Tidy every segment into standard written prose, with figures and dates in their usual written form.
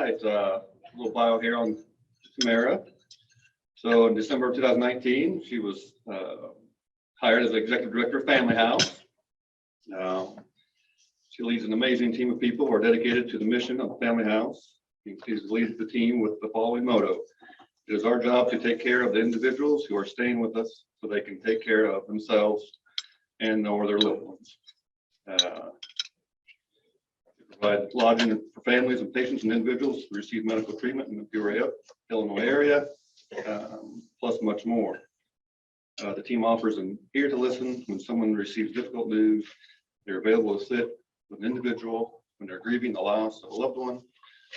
right, a little bio here on Tamara. So in December of 2019, she was hired as Executive Director of Family House. She leads an amazing team of people who are dedicated to the mission of the Family House. She leads the team with the following motto: it is our job to take care of the individuals who are staying with us so they can take care of themselves and or their loved ones. Provide lodging for families and patients and individuals who receive medical treatment in the Peoria, Illinois area, plus much more. The team offers an ear to listen when someone receives difficult news. They're available to sit with an individual when they're grieving the loss of a loved one,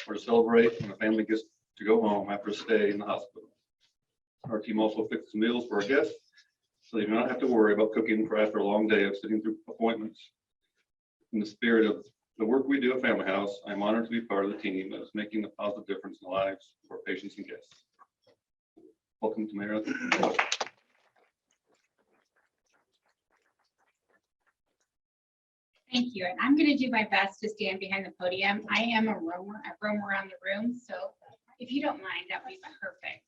or to celebrate when a family gets to go home after a stay in the hospital. Our team also fixes meals for our guests, so they do not have to worry about cooking for after a long day of sitting through appointments. In the spirit of the work we do at Family House, I'm honored to be part of the team that is making a positive difference in the lives of our patients and guests. Welcome, Tamara. Thank you. And I'm going to do my best to stand behind the podium. I am a roamer. I roam around the room. So if you don't mind, that would be perfect.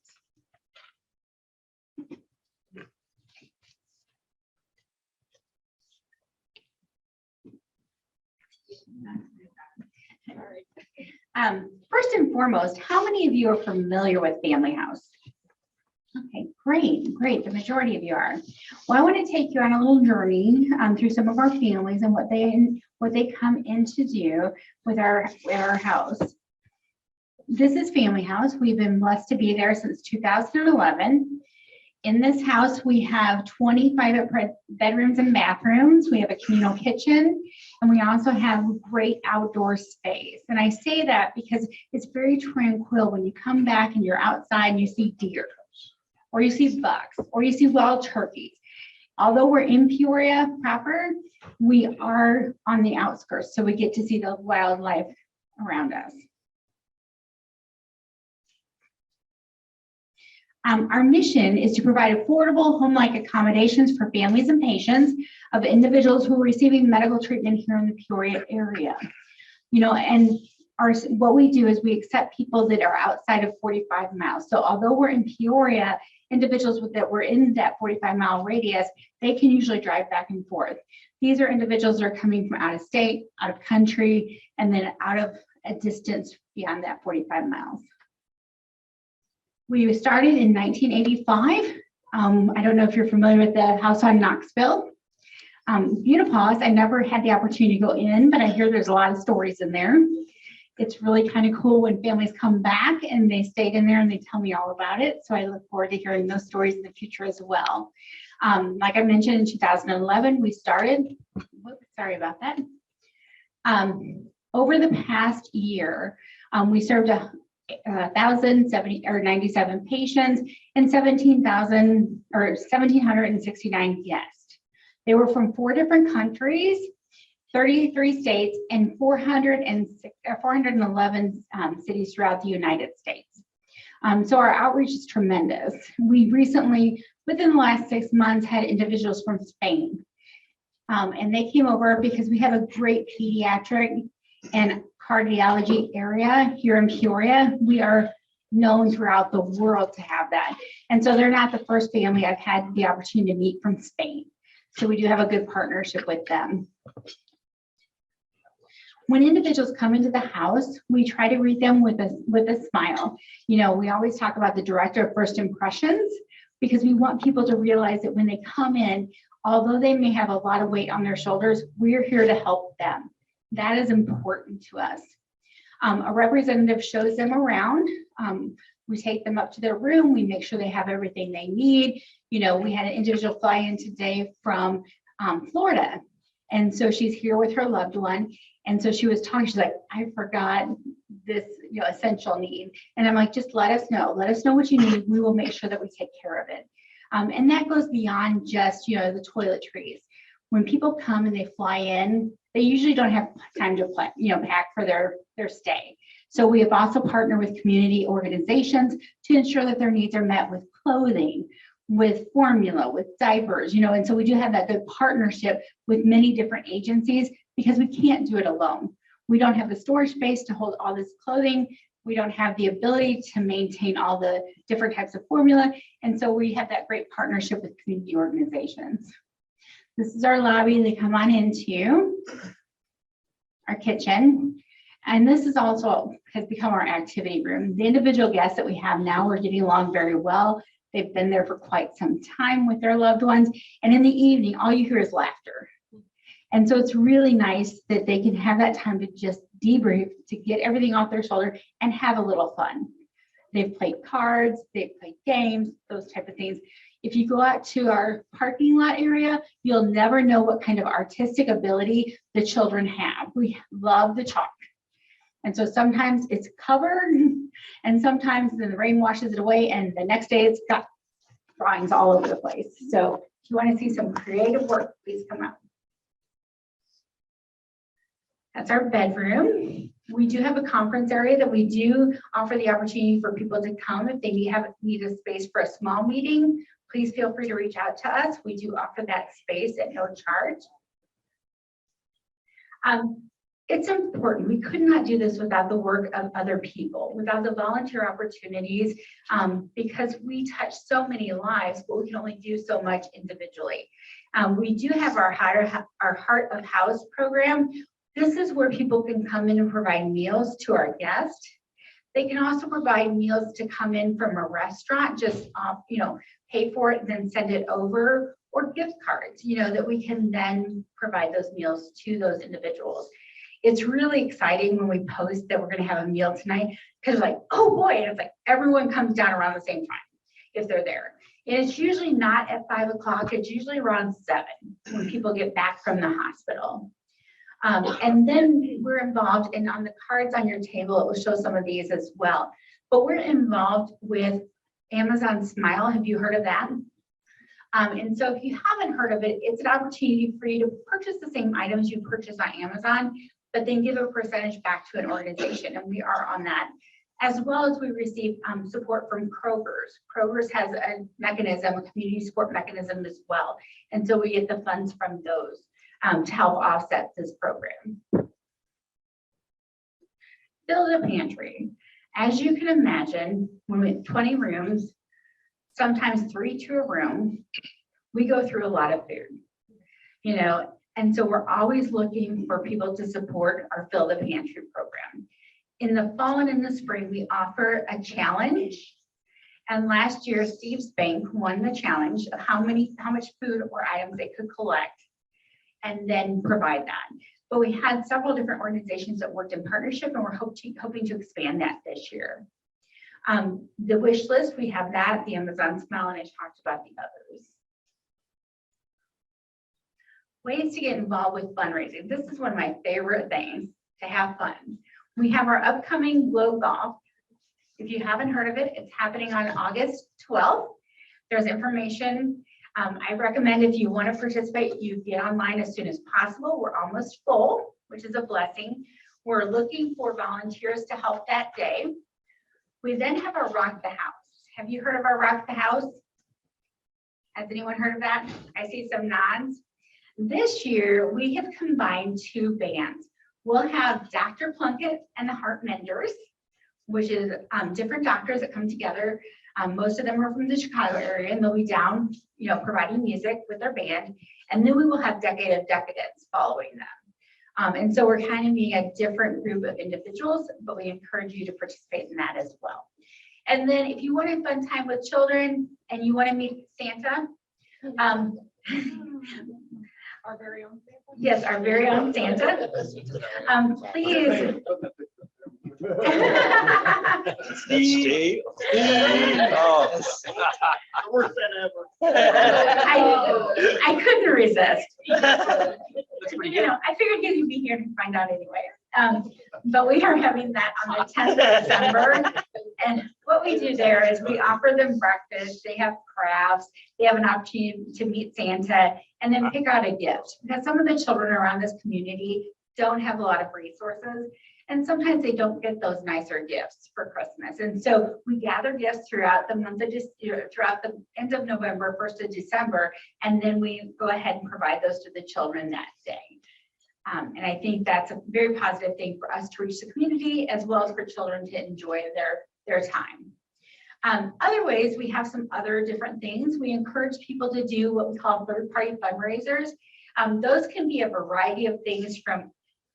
First and foremost, how many of you are familiar with Family House? Okay, great. The majority of you are. Well, I want to take you on a little journey through some of our families and what they come in to do with our house. This is Family House. We've been blessed to be there since 2011. In this house, we have 25 bedrooms and bathrooms. We have a communal kitchen, and we also have great outdoor space. And I say that because it's very tranquil when you come back and you're outside and you see deer, or you see bucks, or you see wild turkeys. Although we're in Peoria proper, we are on the outskirts, so we get to see the wildlife around us. Our mission is to provide affordable home-like accommodations for families and patients of individuals who are receiving medical treatment here in the Peoria area. You know, and what we do is we accept people that are outside of 45 miles. So although we're in Peoria, individuals that were in that 45-mile radius, they can usually drive back and forth. These are individuals that are coming from out of state, out of country, and then out of a distance beyond that 45 miles. We started in 1985. I don't know if you're familiar with the house on Knoxville. Beautiful. I never had the opportunity to go in, but I hear there's a lot of stories in there. It's really kind of cool when families come back and they stayed in there and they tell me all about it. So I look forward to hearing those stories in the future as well. Like I mentioned, in 2011, we started. Whoops, sorry about that. Over the past year, we served 1,097 patients and 1,769 guests. They were from 4 different countries, 33 states, and 411 cities throughout the United States. So our outreach is tremendous. We recently, within the last 6 months, had individuals from Spain. And they came over because we have a great pediatric and cardiology area here in Peoria. We are known throughout the world to have that. And so they're not the first family I've had the opportunity to meet from Spain. So we do have a good partnership with them. When individuals come into the house, we try to greet them with a smile. You know, we always talk about the director of first impressions, because we want people to realize that when they come in, although they may have a lot of weight on their shoulders, we're here to help them. That is important to us. A representative shows them around. We take them up to their room. We make sure they have everything they need. You know, we had an individual fly in today from Florida. And so she's here with her loved one. And so she was talking, she's like, I forgot this, you know, essential need. And I'm like, just let us know what you need. We will make sure that we take care of it. And that goes beyond just, you know, the toiletries. When people come and they fly in, they usually don't have time to pack for their stay. So we have also partnered with community organizations to ensure that their needs are met with clothing, with formula, with diapers, you know, and so we do have that good partnership with many different agencies because we can't do it alone. We don't have the storage space to hold all this clothing. We don't have the ability to maintain all the different types of formula. And so we have that great partnership with community organizations. This is our lobby. They come on into our kitchen. And this is also has become our activity room. The individual guests that we have now are getting along very well. They've been there for quite some time with their loved ones. And in the evening, all you hear is laughter. And so it's really nice that they can have that time to just debrief, to get everything off their shoulder and have a little fun. They've played cards, they've played games, those type of things. If you go out to our parking lot area, you'll never know what kind of artistic ability the children have. We love the chalk. And so sometimes it's covered and sometimes then the rain washes it away and the next day it's got drawings all over the place. So if you want to see some creative work, please come out. That's our bedroom. We do have a conference area that we do offer the opportunity for people to come if they need a space for a small meeting. Please feel free to reach out to us. We do offer that space at no charge. It's important. We could not do this without the work of other people, without the volunteer opportunities, because we touch so many lives, but we can only do so much individually. We do have our Heart of House program. This is where people can come in and provide meals to our guests. They can also provide meals to come in from a restaurant, just pay for it and then send it over, or gift cards, that we can then provide those meals to those individuals. It's really exciting when we post that we're going to have a meal tonight, because like, oh boy, and it's like everyone comes down around the same time if they're there. And it's usually not at 5 o'clock, it's usually around 7 when people get back from the hospital. And then we're involved, and on the cards on your table, it will show some of these as well. But we're involved with Amazon Smile. Have you heard of that? And so if you haven't heard of it, it's an opportunity for you to purchase the same items you purchase on Amazon, but then give a percentage back to an organization. And we are on that, as well as we receive support from Kroger's. Kroger's has a mechanism, a community support mechanism as well. And so we get the funds from those to help offset this program. Build a pantry. As you can imagine, when we have 20 rooms, sometimes 3 to a room, we go through a lot of food, and so we're always looking for people to support our Fill the Pantry program. In the fall and in the spring, we offer a challenge. And last year, Steve's Bank won the challenge of how much food or items they could collect and then provide that. But we had several different organizations that worked in partnership, and we're hoping to expand that this year. The wish list, we have that, the Amazon Smile, and I talked about the others. Ways to get involved with fundraising. This is one of my favorite things, to have fun. We have our upcoming Glow Golf. If you haven't heard of it, it's happening on August 12th. There's information. I recommend if you want to participate, you get online as soon as possible. We're almost full, which is a blessing. We're looking for volunteers to help that day. We then have our Rock the House. Have you heard of our Rock the House? Has anyone heard of that? I see some nods. This year, we have combined 2 bands. We'll have Dr. Plunkett and the Heart Menders, which is different doctors that come together. Most of them are from the Chicago area, and they'll be down, providing music with their band. And then we will have Decade of Decadence following them. And so we're kind of being a different group of individuals, but we encourage you to participate in that as well. And then if you want a fun time with children and you want to meet Santa, our very own Santa. Yes, our very own Santa. Please. Steve. Oh. Worst than ever. I couldn't resist. I figured you'd be here to find out anyway. But we are having that on the 10th of December. And what we do there is we offer them breakfast. They have crafts. They have an opportunity to meet Santa and then pick out a gift. Because some of the children around this community don't have a lot of resources. And sometimes they don't get those nicer gifts for Christmas. And so we gather gifts throughout the month of throughout the end of November, 1st of December, and then we go ahead and provide those to the children that day. And I think that's a very positive thing for us to reach the community as well as for children to enjoy their time. Other ways, we have some other different things. We encourage people to do what we call third-party fundraisers. Those can be a variety of things, from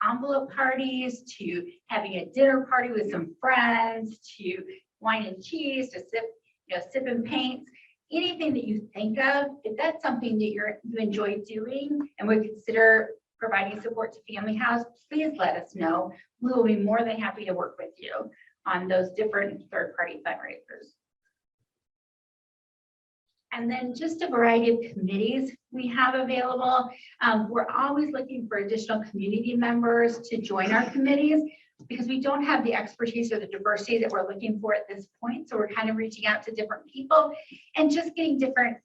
envelope parties to having a dinner party with some friends to wine and cheese to sip and paints. Anything that you think of, if that's something that you enjoy doing and would consider providing support to Family House, please let us know. We will be more than happy to work with you on those different third-party fundraisers. And then just a variety of committees we have available. We're always looking for additional community members to join our committees because we don't have the expertise or the diversity that we're looking for at this point. So we're kind of reaching out to different people and just getting different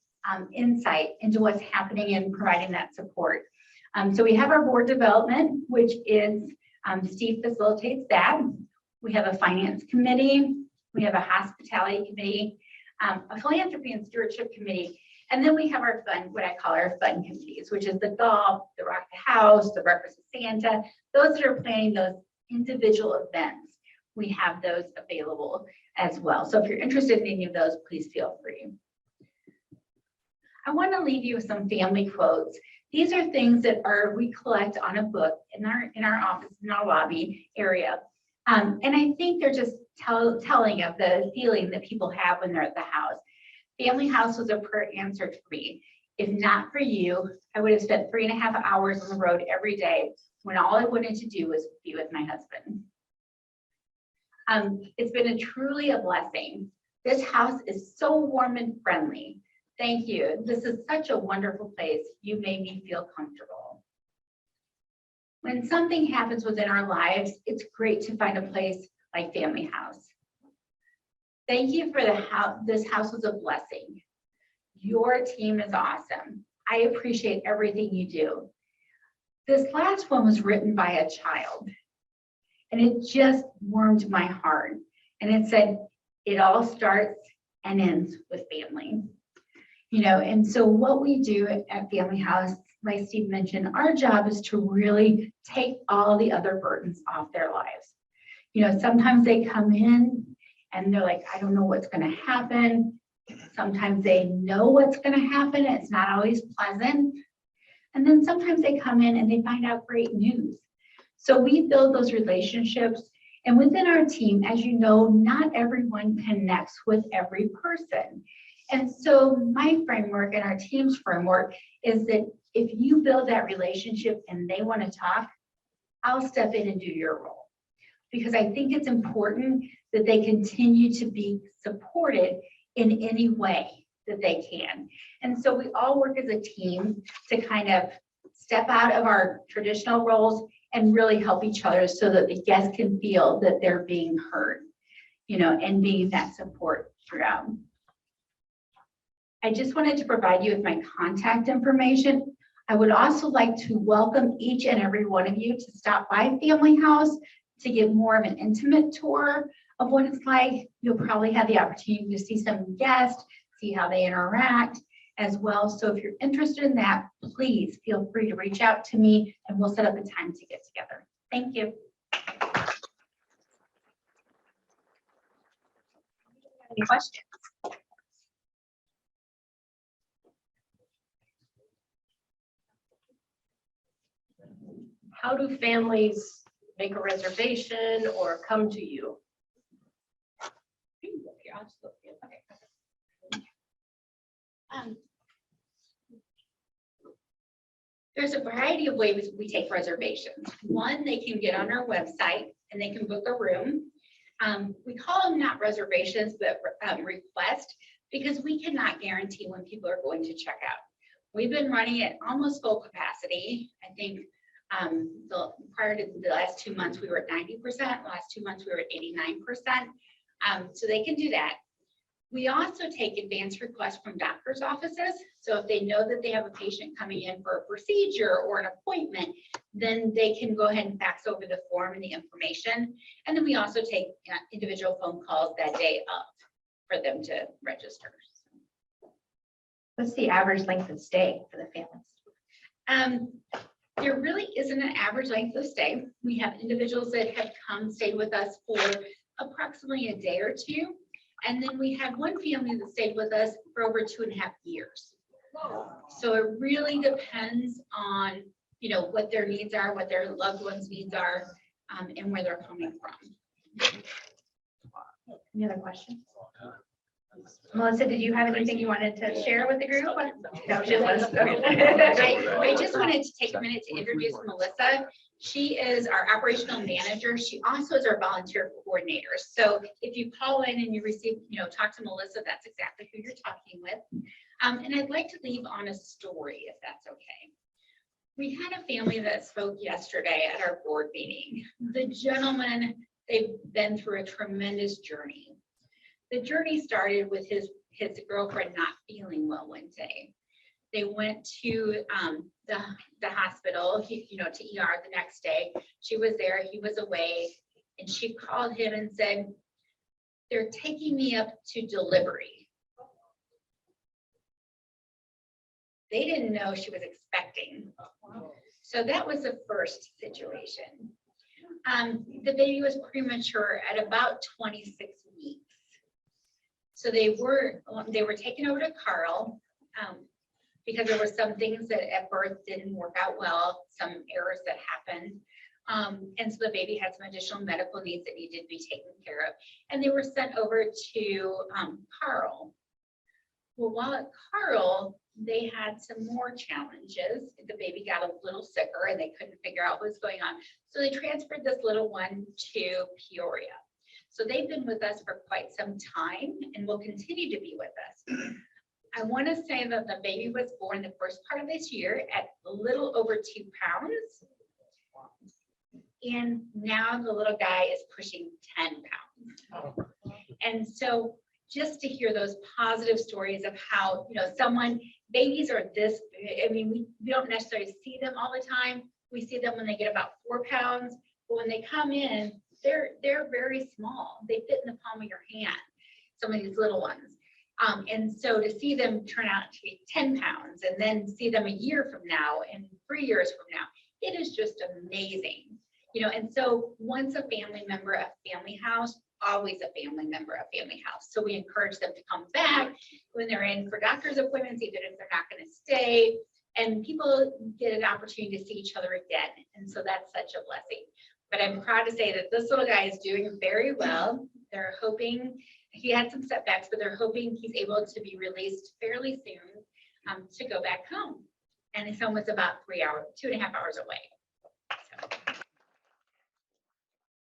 insight into what's happening and providing that support. So we have our board development, which is Steve facilitates that. We have a finance committee. We have a hospitality committee, a philanthropy and stewardship committee. And then we have our fun, what I call our fun committees, which is the golf, the Rock the House, the Breakfast with Santa, those that are planning those individual events. We have those available as well. So if you're interested in any of those, please feel free. I want to leave you with some family quotes. These are things that we collect on a book in our office, in our lobby area. And I think they're just telling of the feeling that people have when they're at the house. Family House was a prayer answered for me. If not for you, I would have spent 3.5 hours on the road every day when all I wanted to do was be with my husband. It's been truly a blessing. This house is so warm and friendly. Thank you. This is such a wonderful place. You made me feel comfortable. When something happens within our lives, it's great to find a place like Family House. Thank you for this house was a blessing. Your team is awesome. I appreciate everything you do. This last one was written by a child, and it just warmed my heart. And it said, it all starts and ends with family. And so what we do at Family House, like Steve mentioned, our job is to really take all the other burdens off their lives. Sometimes they come in and they're like, I don't know what's going to happen. Sometimes they know what's going to happen. It's not always pleasant. And then sometimes they come in and they find out great news. So we build those relationships. And within our team, as you know, not everyone connects with every person. And so my framework and our team's framework is that if you build that relationship and they want to talk, I'll step in and do your role. Because I think it's important that they continue to be supported in any way that they can. And so we all work as a team to kind of step out of our traditional roles and really help each other so that the guests can feel that they're being heard, and being that support throughout. I just wanted to provide you with my contact information. I would also like to welcome each and every one of you to stop by Family House to get more of an intimate tour of what it's like. You'll probably have the opportunity to see some guests, see how they interact as well. So if you're interested in that, please feel free to reach out to me and we'll set up a time to get together. Thank you. Any questions? How do families make a reservation or come to you? There's a variety of ways we take reservations. One, they can get on our website and they can book a room. We call them not reservations, but request, because we cannot guarantee when people are going to check out. We've been running at almost full capacity. I think prior to the last 2 months, we were at 90%. The last 2 months, we were at 89%. So they can do that. We also take advance requests from doctor's offices. So if they know that they have a patient coming in for a procedure or an appointment, then they can go ahead and fax over the form and the information. And then we also take individual phone calls that day up for them to register. What's the average length of stay for the families? There really isn't an average length of stay. We have individuals that have come stayed with us for approximately a day or two. And then we have one family that stayed with us for over 2.5 years. So it really depends on, you know, what their needs are, what their loved ones' needs are, and where they're coming from. Any other questions? Melissa, did you have anything you wanted to share with the group? No, she just I just wanted to take a minute to introduce Melissa. She is our operational manager. She also is our volunteer coordinator. So if you call in and you receive, you know, talk to Melissa, that's exactly who you're talking with. And I'd like to leave on a story, if that's okay. We had a family that spoke yesterday at our board meeting. The gentleman, they've been through a tremendous journey. The journey started with his girlfriend not feeling well one day. They went to the hospital, to ER the next day. She was there, he was away, and she called him and said, "They're taking me up to delivery." They didn't know she was expecting. So that was the first situation. The baby was premature at about 26 weeks. So they were taken over to Carl because there were some things that at birth didn't work out well, some errors that happened. And so the baby had some additional medical needs that needed to be taken care of. And they were sent over to Carl. Well, while at Carl, they had some more challenges. The baby got a little sicker and they couldn't figure out what was going on. So they transferred this little one to Peoria. So they've been with us for quite some time and will continue to be with us. I want to say that the baby was born the first part of this year at a little over 2 pounds. And now the little guy is pushing 10 pounds. And so just to hear those positive stories of how, babies are this, we don't necessarily see them all the time. We see them when they get about 4 pounds, but when they come in, they're very small. They fit in the palm of your hand, some of these little ones. And so to see them turn out to be 10 pounds and then see them a year from now and 3 years from now, it is just amazing. And so once a family member, a family house, always a family member, a family house. So we encourage them to come back when they're in for doctor's appointments, even if they're not going to stay. And people get an opportunity to see each other again. And so that's such a blessing. But I'm proud to say that this little guy is doing very well. They're hoping, he had some setbacks, but they're hoping he's able to be released fairly soon to go back home. And his home was about 3 hours, 2.5 hours away.